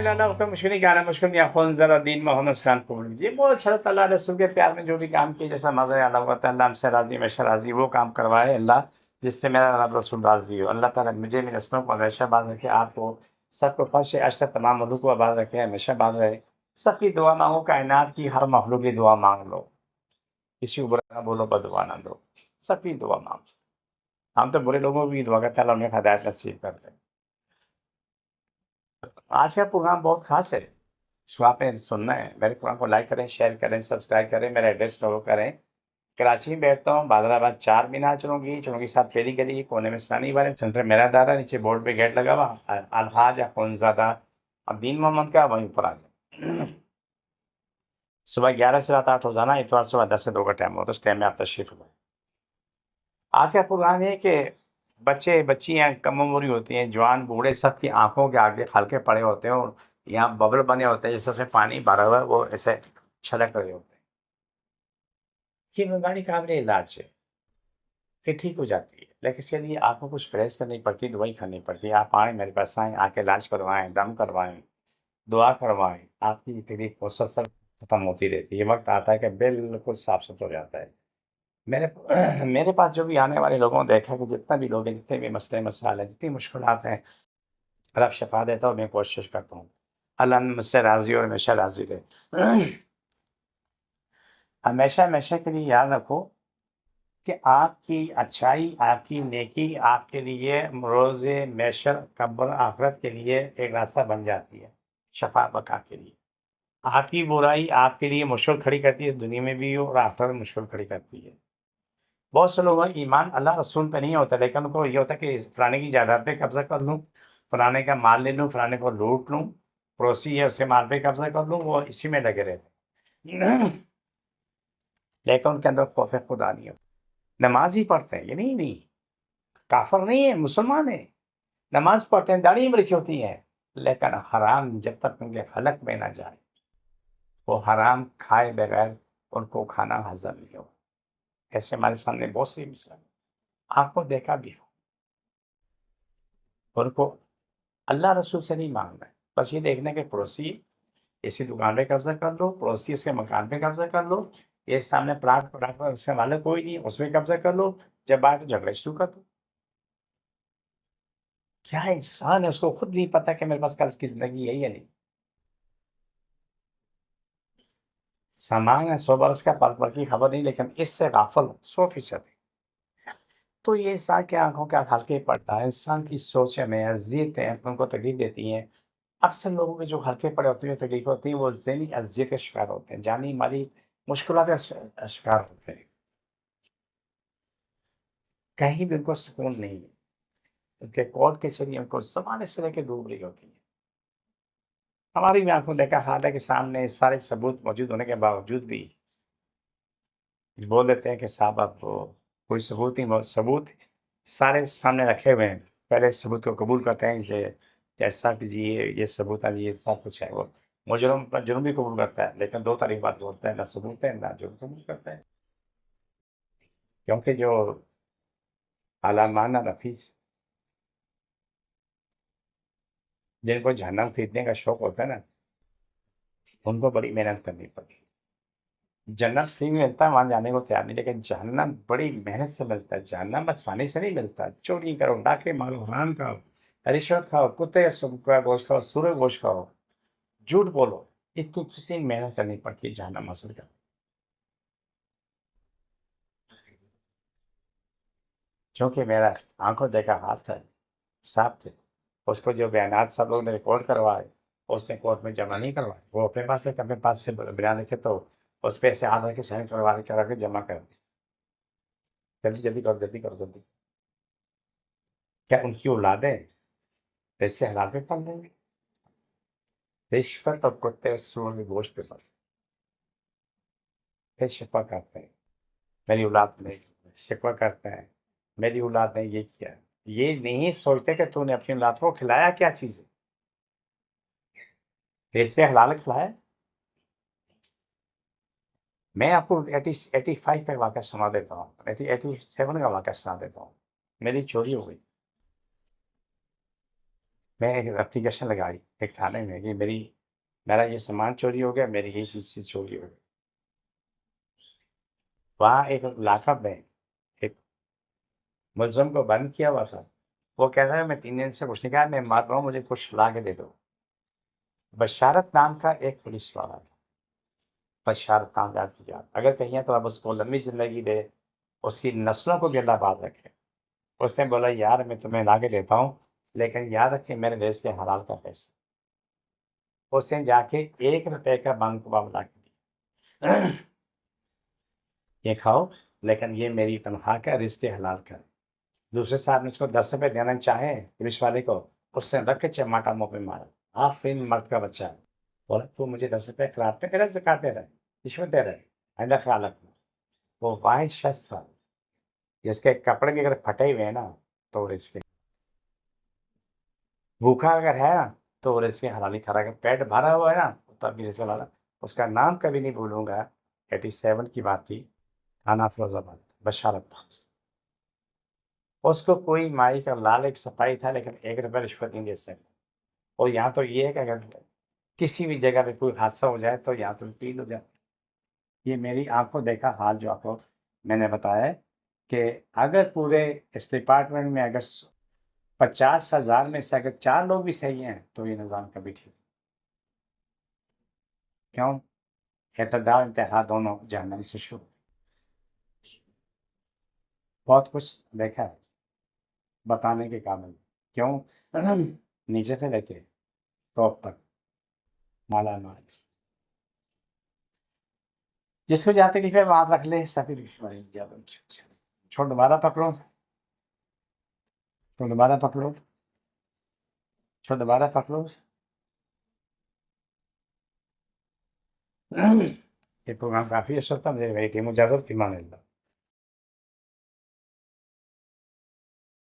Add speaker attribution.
Speaker 1: मौलाना का मुश्किल नहीं गाना मुश्किल या कौन ज़रा दीन मोहम्मद खान को ये बहुत अच्छा लगता है। अल्लाह रसूल के प्यार में जो भी काम किए जैसा मज़ा अल्लाह होता है, अल्लाह हमसे राज़ी हमेशा राज़ी वो काम करवाए अल्लाह, जिससे मेरा रब रसूल राज़ी हो। अल्लाह ताला मुझे मेरे नस्लों को हमेशा आबाद रखे, आपको सबको फर्श अशर तमाम मुल्क को आबाद रखे, हमेशा आबाद रहे। सबकी दुआ मांगो, कायनात की हर मखलूक की दुआ मांग लो, किसी को बुरा ना बोलो, बददुआ ना दो, सबकी दुआ मांगो। हम तो बुरे लोगों की दुआ करते हैं, अल्लाह उन्हें हिदायत नसीब कर दे। आज का प्रोग्राम बहुत खास है, इसको आपने सुनना है। मेरे प्रोग्राम को लाइक करें, शेयर करें, सब्सक्राइब करें, मेरा एड्रेस नोट करें। कराची में बैठता हूँ, बादराबाद 4 मीनार चलूँगी, चलूँगी 7 फेरी गली, कोने में इस्लामी बारे सेंटर मेरा दारा, नीचे बोर्ड पे गेट लगा हुआ अलहाज अखुंज़ादा अब्दीन मोहम्मद का, वहीं ऊपर आ जाए। सुबह 11 से रात 8 रोजाना, इतवार सुबह 10 से 2 का टाइम होता है, उस टाइम में आप तशरीफ लाएं। आज का प्रोग्राम है कि बच्चे बच्चियाँ कम उम्र की होती हैं, जवान बूढ़े सबकी आंखों के आगे हल्के पड़े होते हैं और यहाँ बबल बने होते हैं, जिसमें से पानी भरा हुआ है, वो ऐसे छलक रहे होते हैं। ये बीमारी काबिल इलाज है, ये ठीक हो जाती है, लेकिन इसके लिए आपको कुछ परहेज करनी पड़ती है, दवाई खानी पड़ती है। आप आएँ मेरे पास आएँ, आके इलाज करवाएँ, दम करवाएँ, दुआ करवाएँ, आपकी तकलीफ मुसलसल खत्म होती रहती है। वक्त आता है कि बिल्कुल साफ सुथरा हो जाता है। मेरे मेरे पास जो भी आने वाले लोगों ने देखा कि जितना भी लोग हैं, जितने भी मसले मसाइल हैं, जितनी मुश्किलात हैं, रब शफ़ा देता हूँ, मैं कोशिश करता हूँ। अल्लाह मुझसे राज़ी और हमेशा राज़ी रहे। हमेशा हमेशा के लिए याद रखो कि आपकी अच्छाई, आपकी नेकी आपके लिए रोज़े महशर, कब्र, आखिरत के लिए एक रास्ता बन जाती है, शफ़ा बका के लिए। आपकी बुराई आपके लिए मुश्किल खड़ी करती है, इस दुनिया में भी और आखिरत में मुश्किल खड़ी करती है। बहुत से लोगों का ईमान अल्लाह रसूल पे नहीं होता, लेकिन उनको ये होता है कि फलाने की जायदाद पे कब्ज़ा कर लूँ, फलाने का माल ले लूँ, फलाने को लूट लूँ, पड़ोसी है उसके माल पे कब्ज़ा कर लूँ, वो इसी में लगे रहते हैं। लेकिन उनके अंदर खौफ खुदा नहीं होता। नमाज ही पढ़ते हैं, ये नहीं, काफ़िर नहीं है, मुसलमान है, नमाज पढ़ते हैं, दाढ़ी में रखी होती है, लेकिन हराम जब तक उनके हलक में ना जाए, वो हराम खाए बगैर उनको खाना हज़म नहीं होगा। ऐसे हमारे सामने बहुत सी मिसाल, आपको देखा भी हो। उनको अल्लाह रसूल से नहीं माँगना है, बस ये देखना है कि पड़ोसी इसी दुकान पे कब्ज़ा कर लो, पड़ोसी इसके मकान पे कब्ज़ा कर लो, ये सामने प्लाट प्लाट पर उसके मालिक कोई नहीं है, उसमें कब्ज़ा कर लो, जब आए तो झगड़े शुरू कर दो। क्या इंसान है, उसको खुद नहीं पता कि मेरे पास कल की ज़िंदगी है या नहीं। सामान है 100 बरस का, पल-पल की खबर नहीं, लेकिन इससे गाफ़िल 100% है। तो ये इंसान की आँखों के हल्के पड़ता है, इंसान की सोच में अज़ियतें उनको तकलीफ़ देती हैं। अक्सर लोगों के जो हल्के पड़े होते हैं, तकलीफ़ होती है, वो ज़हनी अज़ियत के शिकार होते हैं, जानी-माली मुश्किलात का शिकार होते हैं। कहीं भी उनको सुकून नहीं है, उनके कोर्ट कचहरी उनको ज़माने से लेके डूब रही होती है। हमारी भी आँखों देखा हाल है कि सामने सारे सबूत मौजूद होने के बावजूद भी बोल देते हैं कि साहब अब वो कोई सबूत नहीं, सबूत सारे सामने रखे हुए हैं। पहले सबूत को कबूल करते हैं कि जैसा कि जी ये सबूत है, ये सब कुछ है। वो मुजरिम अपना जुर्म भी कबूल करता है, लेकिन 2 तारीख बात बोलता है, ना सबूत है, ना जुर्म कबूल करता है। क्योंकि जो आलमाना नफीस जिनको जहन्नम खरीदने का शौक होता है ना, उनको बड़ी मेहनत करनी पड़ती है। जन्नत फ्री में मिलता है, वहाँ जाने को तैयार नहीं, लेकिन जहन्नम बड़ी मेहनत से मिलता है। जहन्नम आसानी से नहीं मिलता। चोरी करो, डाके मारो, हराम खाओ, रिश्वत खाओ, कुत्ते का गोश्त खाओ, सूअर का गोश्त खाओ, झूठ बोलो, इतनी कितनी मेहनत करनी पड़ती है जहन्नम हासिल करने। क्योंकि मेरा आँखों देखा हाल था, साफ थे। उसको जो बयानात सब लोग ने रिकॉर्ड करवाए, उसने कोर्ट में जमा नहीं करवाए। वो अपने पास लेके अपने पास से बयान लिखे तो उस पे से आधा के साइन करा के जमा कर दिए। जल्दी जल्दी करो, जल्दी करो, जल्दी। क्या उनकी औलादें पैसे हलाल पे पल लेंगे? रिश्वत और कुत्ते सूअर के गोश्त पे पल फिर शिकवा करते हैं, मेरी औलाद ने शिकवा करते हैं, मेरी औलाद ने ये किया। ये नहीं सोचते कि तूने अपनी औलाद को खिलाया क्या चीज़ है? पैसे हलाल खिलाया? मैं आपको 85 का वाक़या सुना देता हूँ, 87 का वाक़या सुना देता हूँ। मेरी चोरी हो गई। मैं एक एप्लीकेशन लगाई एक थाने में कि मेरा ये सामान चोरी हो गया, मेरी ये चीज़ चोरी हो गई। वहाँ एक लॉकअप में एक मुलज़िम को बंद किया हुआ था। वो कह रहा है मैं 3 दिन से कुछ नहीं खाया, मैं मर रहा हूँ, मुझे कुछ ला के दे दो। बशारत नाम का एक पुलिस वाला था, बशारत कामयाब की जात। अगर कहिए तो अब उसको लंबी ज़िंदगी दे, उसकी नस्लों को भी अल्लाह बाद रखे। उसने बोला यार मैं तुम्हें ला के देता हूँ, लेकिन याद रखें मेरे देश के हलाल का पैसा। उसने जाके ₹1 का बंद कबाब ला के दिया। ये खाओ, लेकिन ये मेरी तनख्वाह का रिज़्क़ हलाल का है। दूसरे साहब ने उसको ₹10 देना चाहे पुलिस वाले को, उसने रख के चमाटा मुँह पे मारा। आफ़रीन मर्द का बच्चा है। बोला तू मुझे ₹10 खिलाफ पे तेरा ज़कात दे रहा है, रिश्वत दे रहा है, आइंदा ख़्याल रखना। वो वाहिद शख़्स था, जिसके कपड़े भी अगर फटे हुए हैं ना, तो रिज़्क़ भूखा अगर है ना, तो रिज़्क़ हलाली खा रहा है, अगर पेट भरा हुआ है ना, तब भी रिज़्क़ हलाल है। उसका नाम कभी नहीं भूलूँगा, 87 की बात थी, थाना फ़िरोज़ाबाद, बशारत था। उसको कोई माई का लाल एक सफाई था, लेकिन ₹1 रिश्वत नहीं दे सकता। और यहाँ तो ये है कि अगर किसी भी जगह पे कोई हादसा हो जाए, तो यहाँ तो अपील हो जाती है। ये मेरी आँखों देखा हाल जो आपको मैंने बताया है कि अगर पूरे इस डिपार्टमेंट में अगर 50,000 में से अगर 4 लोग भी सही हैं, तो ये निज़ाम कभी ठीक क्यों? इत्तेदाल इंतहा दोनों जहन्नम से शुरू। बहुत कुछ देखा है, बताने के काबिल। क्यों? नीचे से लेके टॉप तक मालामाल। जिसको जहाँ तकलीफ है वहाँ रख ले, सभी छोड़ दोबारा पकड़ो, छोड़ दोबारा पकड़ो, छोड़ दोबारा पकड़ो। ये प्रोग्राम काफ़ी अच्छा था, मुझे मेरी टीम इजाज़त, फ़ी अमान अल्लाह।